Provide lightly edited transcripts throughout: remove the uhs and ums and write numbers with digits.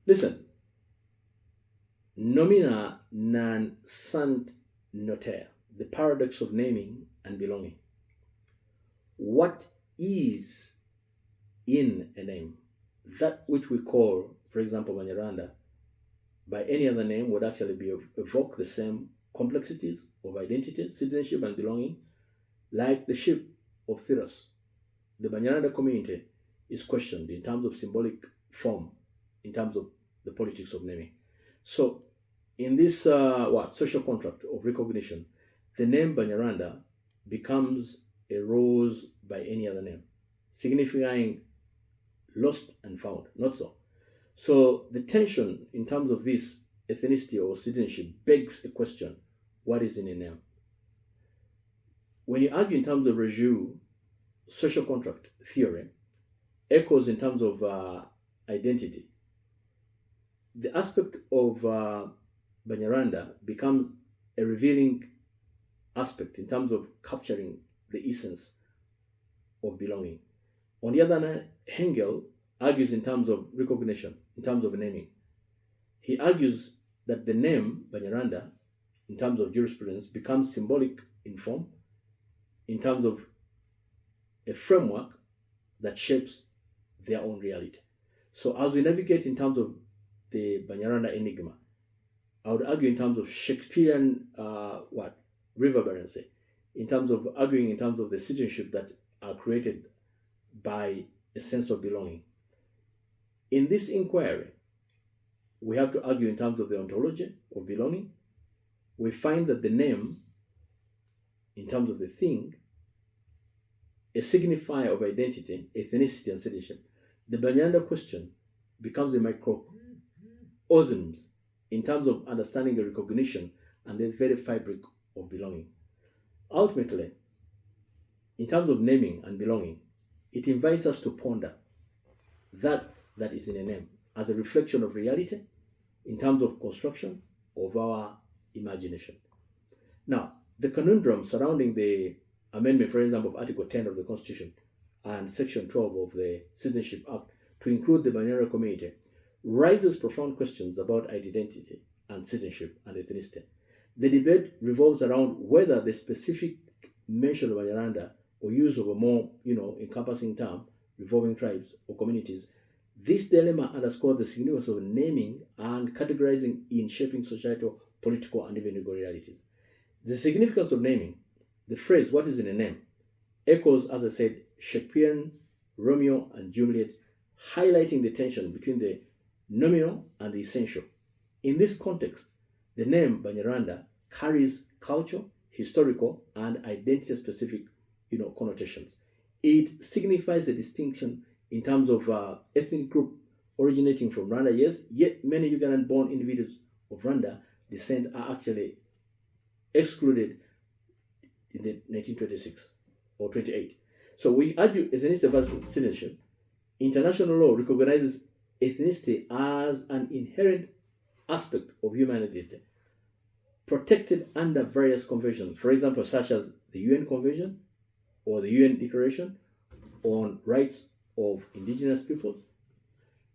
Listen, nomina non sunt noter, the paradox of naming and belonging. What is in a name? That which we call, for example, Banyarwanda, by any other name would actually be evoke the same complexities of identity, citizenship, and belonging, like the ship of Theros. The Banyarwanda community is questioned in terms of symbolic form, in terms of the politics of naming. So, in this social contract of recognition, the name Banyarwanda becomes a rose by any other name, signifying lost and found. Not so. So the tension in terms of this ethnicity or citizenship begs a question: what is in a name? When you argue in terms of Raju social contract theory, echoes in terms of identity, the aspect of Banyarwanda becomes a revealing aspect in terms of capturing the essence of belonging. On the other hand, Hengel argues in terms of recognition, in terms of naming. He argues that the name Banyarwanda, in terms of jurisprudence, becomes symbolic in form, in terms of a framework that shapes their own reality. So as we navigate in terms of the Banyarwanda enigma, I would argue in terms of Shakespearean reverberancy, in terms of arguing in terms of the citizenship that are created by a sense of belonging. In this inquiry, we have to argue in terms of the ontology of belonging. We find that the name, in terms of the thing, a signifier of identity, ethnicity, and citizenship. The Banyarwanda question becomes a microcosm in terms of understanding the recognition and the very fabric of belonging. Ultimately, in terms of naming and belonging, it invites us to ponder that is in a name as a reflection of reality in terms of construction of our imagination. Now, the conundrum surrounding the amendment, for example, of Article 10 of the Constitution and Section 12 of the Citizenship Act to include the Banyarwanda community raises profound questions about identity and citizenship and ethnicity. The debate revolves around whether the specific mention of Banyarwanda or use of a more, encompassing term, revolving tribes or communities. This dilemma underscores the significance of naming and categorizing in shaping societal, political, and even legal realities. The significance of naming, the phrase "what is in a name," echoes, as I said, Shakespearean Romeo and Juliet, highlighting the tension between the nominal and the essential. In this context, the name Banyarwanda carries cultural, historical, and identity-specific, connotations. It signifies the distinction in terms of ethnic group originating from Rwanda, yes, yet many Ugandan-born individuals of Rwanda descent are actually excluded in the 1926 or 28. So we argue ethnicity versus citizenship. International law recognizes ethnicity as an inherent aspect of human identity, protected under various conventions, for example, such as the UN Convention or the UN Declaration on Rights of Indigenous Peoples,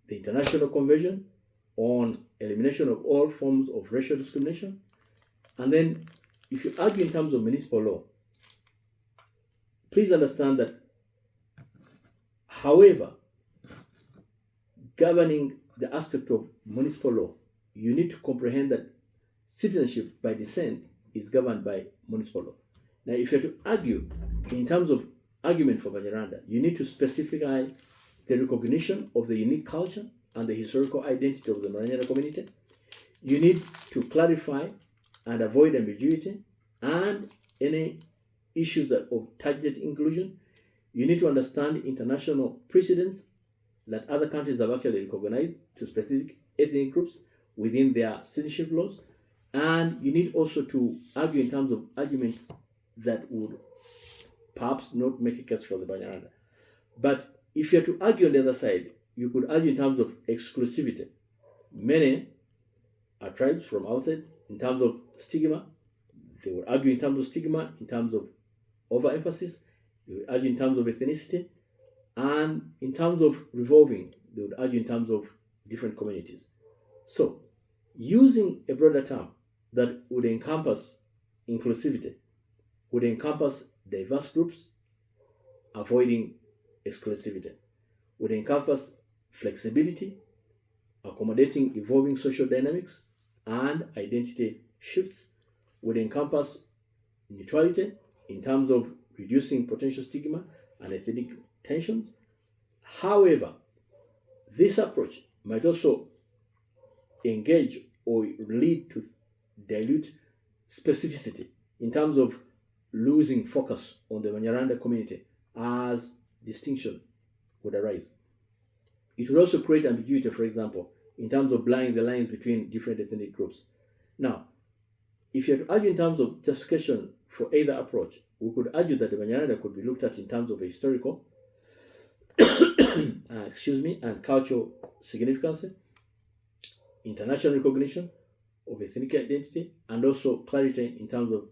the International Convention on Elimination of All Forms of Racial Discrimination. And then, if you argue in terms of municipal law, please understand that, however, governing the aspect of municipal law, you need to comprehend that citizenship by descent is governed by municipal law. Now, if you're to argue in terms of argument for Banyarwanda, you need to specify the recognition of the unique culture and the historical identity of the Banyarwanda community. You need to clarify and avoid ambiguity and any issues of targeted inclusion. You need to understand international precedents that other countries have actually recognized to specific ethnic groups within their citizenship laws. And you need also to argue in terms of arguments that would perhaps not make a case for the Banyarwanda. But if you're to argue on the other side, you could argue in terms of exclusivity. Many are tribes from outside in terms of stigma. They would argue in terms of stigma, in terms of overemphasis. They would argue in terms of ethnicity. And in terms of revolving, they would argue in terms of different communities. So, using a broader term that would encompass inclusivity, would encompass diverse groups, avoiding exclusivity, would encompass flexibility, accommodating evolving social dynamics and identity shifts, would encompass neutrality in terms of reducing potential stigma and ethnic tensions. However, this approach might also engage or lead to dilute specificity in terms of losing focus on the Banyarwanda community as distinction would arise. It would also create ambiguity, for example, in terms of blurring the lines between different ethnic groups. Now, if you had to argue in terms of justification for either approach, we could argue that the Banyarwanda could be looked at in terms of a historical, and cultural significance, international recognition of ethnic identity, and also clarity in terms of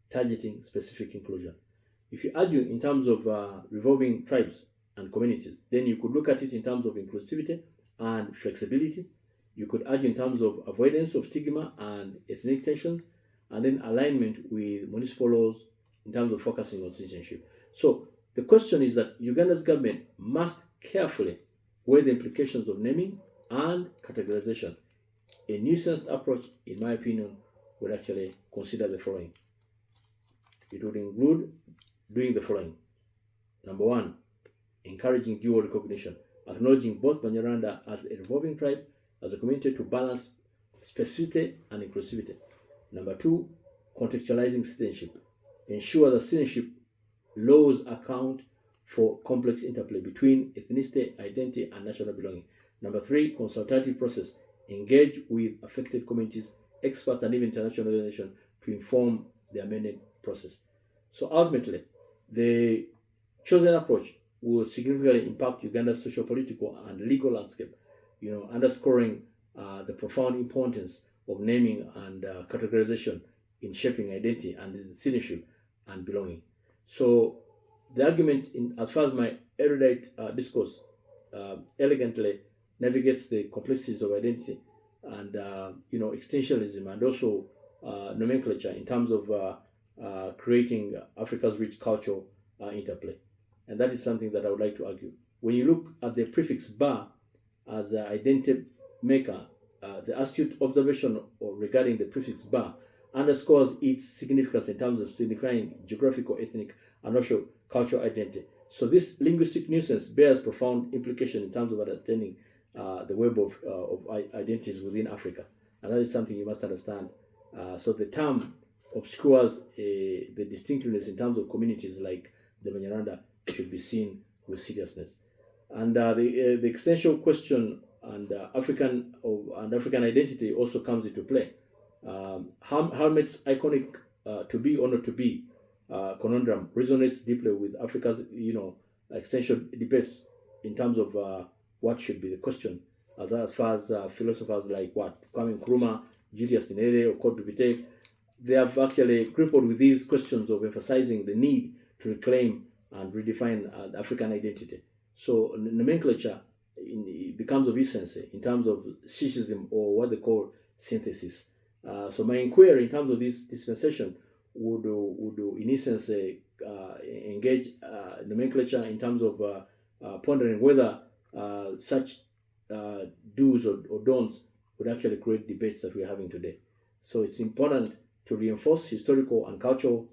targeting specific inclusion. If you argue in terms of revolving tribes and communities, then you could look at it in terms of inclusivity and flexibility. You could argue in terms of avoidance of stigma and ethnic tensions, and then alignment with municipal laws in terms of focusing on citizenship. So the question is that Uganda's government must carefully weigh the implications of naming and categorization. A nuanced approach, in my opinion, would actually consider the following. It would include doing the following. Number one, encouraging dual recognition, acknowledging both Banyarwanda as a revolving tribe, as a community to balance specificity and inclusivity. Number two, contextualizing citizenship. Ensure that citizenship laws account for complex interplay between ethnicity, identity, and national belonging. Number three, consultative process. Engage with affected communities, experts, and even international organizations to inform the amendment process. So ultimately, the chosen approach will significantly impact Uganda's social, political, and legal landscape, underscoring the profound importance of naming and categorization in shaping identity and citizenship and belonging. So the argument, as far as my erudite discourse elegantly navigates the complexities of identity and extensionism and also nomenclature in terms of creating Africa's rich cultural interplay. And that is something that I would like to argue. When you look at the prefix bar as an identity maker, the astute observation regarding the prefix bar underscores its significance in terms of signifying geographical, ethnic, and also cultural identity. So this linguistic nuisance bears profound implication in terms of understanding the web of identities within Africa. And that is something you must understand. So the term obscures the distinctiveness in terms of communities like the Banyarwanda should be seen with seriousness. And the existential question and African identity also comes into play. Helmet's iconic "to be or not to be" conundrum resonates deeply with Africa's existential debates in terms of what should be the question, as far as philosophers like Kwame Nkrumah, Julius Nyerere, or Kobe Bite, they have actually grappled with these questions of emphasizing the need to reclaim and redefine African identity. So nomenclature becomes of essence in terms of speciesism, or what they call synthesis. So my inquiry in terms of this dispensation would in essence engage nomenclature in terms of pondering whether such do's or don'ts would actually create debates that we're having today. So it's important to reinforce historical and cultural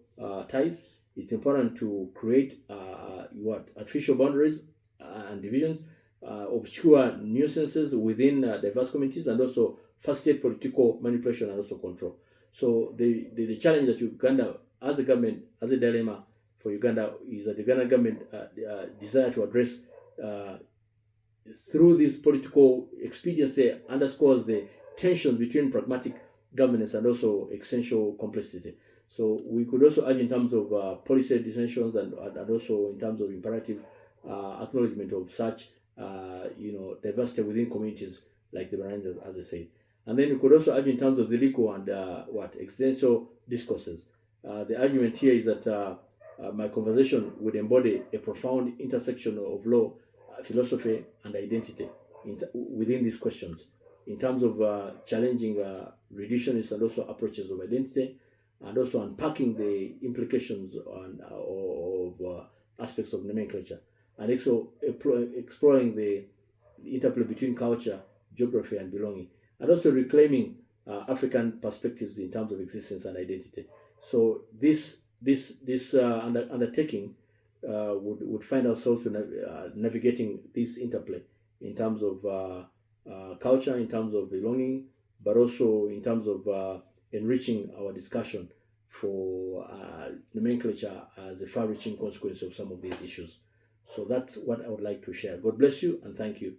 ties. It's important to create artificial boundaries and divisions, obscure nuisances within diverse communities, and also facilitate political manipulation and also control. So the challenge that Uganda, as a government, as a dilemma for Uganda, is that the Ugandan government desire to address through this political expediency underscores the tensions between pragmatic governance and also existential complexity. So we could also argue in terms of policy dissensions and also in terms of imperative acknowledgement of such diversity within communities like the Banyarwanda, as I said. And then we could also argue in terms of the legal and existential discourses. The argument here is that my conversation would embody a profound intersection of law, philosophy, and identity within these questions. in terms of challenging reductionist and also approaches of identity, and also unpacking the implications of aspects of nomenclature, and also exploring the interplay between culture, geography, and belonging, and also reclaiming African perspectives in terms of existence and identity. So this undertaking would find ourselves navigating this interplay in terms of culture, in terms of belonging, but also in terms of enriching our discussion for nomenclature as a far-reaching consequence of some of these issues. So that's what I would like to share. God bless you and thank you.